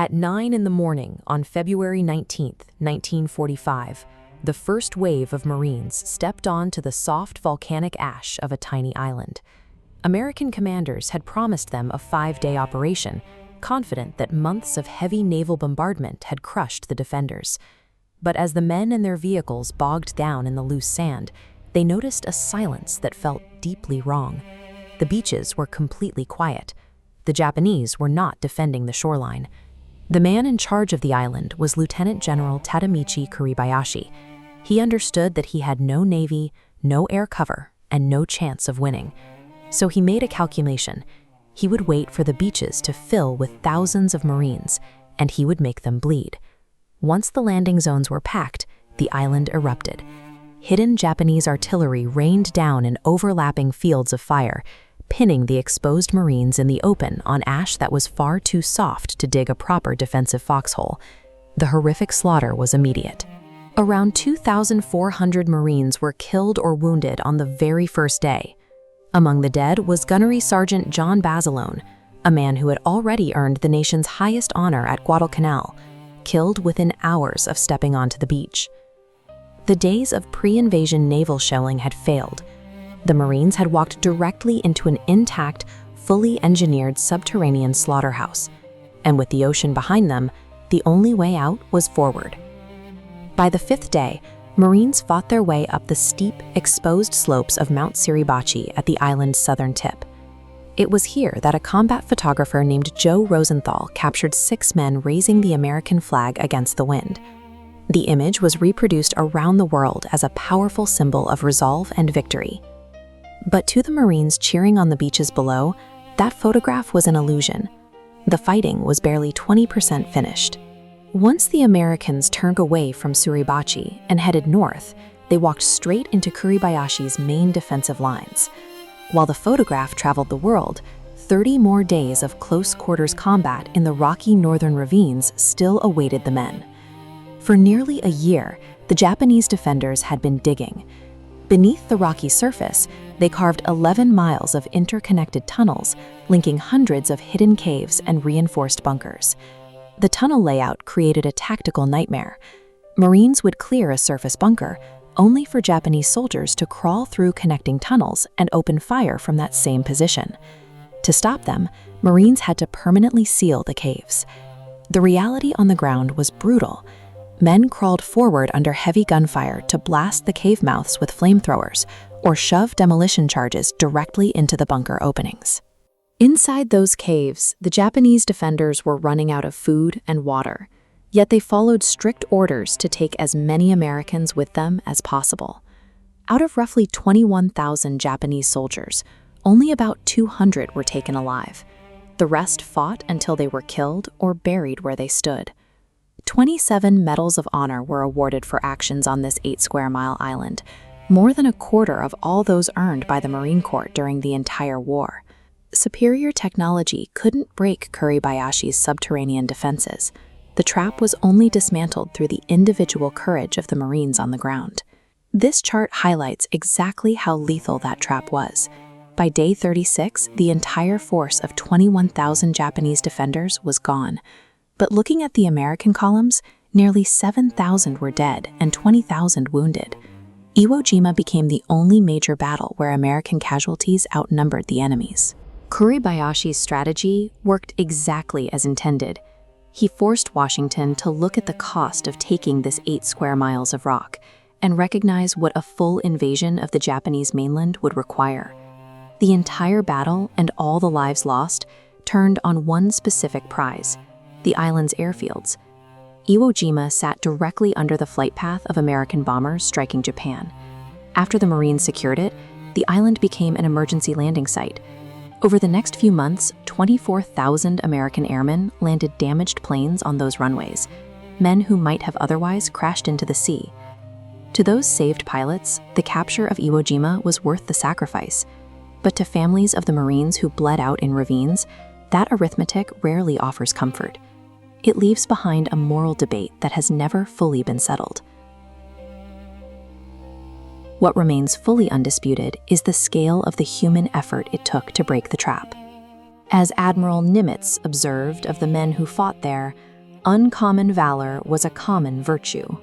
At 9 in the morning on February 19, 1945, the first wave of Marines stepped onto the soft volcanic ash of a tiny island. American commanders had promised them a 5-day operation, confident that months of heavy naval bombardment had crushed the defenders. But as the men and their vehicles bogged down in the loose sand, they noticed a silence that felt deeply wrong. The beaches were completely quiet. The Japanese were not defending the shoreline. The man in charge of the island was Lieutenant General Tadamichi Kuribayashi. He understood that he had no navy, no air cover, and no chance of winning. So he made a calculation. He would wait for the beaches to fill with thousands of Marines, and he would make them bleed. Once the landing zones were packed, the island erupted. Hidden Japanese artillery rained down in overlapping fields of fire, pinning the exposed Marines in the open on ash that was far too soft to dig a proper defensive foxhole. The horrific slaughter was immediate. Around 2,400 Marines were killed or wounded on the very first day. Among the dead was Gunnery Sergeant John Basilone, a man who had already earned the nation's highest honor at Guadalcanal, killed within hours of stepping onto the beach. The days of pre-invasion naval shelling had failed. The Marines had walked directly into an intact, fully engineered subterranean slaughterhouse, and with the ocean behind them, the only way out was forward. By the 5th day, Marines fought their way up the steep, exposed slopes of Mount Suribachi at the island's southern tip. It was here that a combat photographer named Joe Rosenthal captured 6 men raising the American flag against the wind. The image was reproduced around the world as a powerful symbol of resolve and victory. But to the Marines cheering on the beaches below, that photograph was an illusion. The fighting was barely 20% finished. Once the Americans turned away from Suribachi and headed north, they walked straight into Kuribayashi's main defensive lines. While the photograph traveled the world, 30 more days of close-quarters combat in the rocky northern ravines still awaited the men. For nearly a year, the Japanese defenders had been digging. Beneath the rocky surface, they carved 11 miles of interconnected tunnels, linking hundreds of hidden caves and reinforced bunkers. The tunnel layout created a tactical nightmare. Marines would clear a surface bunker, only for Japanese soldiers to crawl through connecting tunnels and open fire from that same position. To stop them, Marines had to permanently seal the caves. The reality on the ground was brutal. Men crawled forward under heavy gunfire to blast the cave mouths with flamethrowers or shove demolition charges directly into the bunker openings. Inside those caves, the Japanese defenders were running out of food and water, yet they followed strict orders to take as many Americans with them as possible. Out of roughly 21,000 Japanese soldiers, only about 200 were taken alive. The rest fought until they were killed or buried where they stood. 27 Medals of Honor were awarded for actions on this 8-square-mile island, more than a quarter of all those earned by the Marine Corps during the entire war. Superior technology couldn't break Kuribayashi's subterranean defenses. The trap was only dismantled through the individual courage of the Marines on the ground. This chart highlights exactly how lethal that trap was. By day 36, the entire force of 21,000 Japanese defenders was gone. But looking at the American columns, nearly 7,000 were dead and 20,000 wounded. Iwo Jima became the only major battle where American casualties outnumbered the enemy's. Kuribayashi's strategy worked exactly as intended. He forced Washington to look at the cost of taking this 8 square miles of rock and recognize what a full invasion of the Japanese mainland would require. The entire battle and all the lives lost turned on one specific prize: the island's airfields. Iwo Jima sat directly under the flight path of American bombers striking Japan. After the Marines secured it, the island became an emergency landing site. Over the next few months, 24,000 American airmen landed damaged planes on those runways, men who might have otherwise crashed into the sea. To those saved pilots, the capture of Iwo Jima was worth the sacrifice. But to families of the Marines who bled out in ravines, that arithmetic rarely offers comfort. It leaves behind a moral debate that has never fully been settled. What remains fully undisputed is the scale of the human effort it took to break the trap. As Admiral Nimitz observed of the men who fought there, Uncommon valor was a common virtue.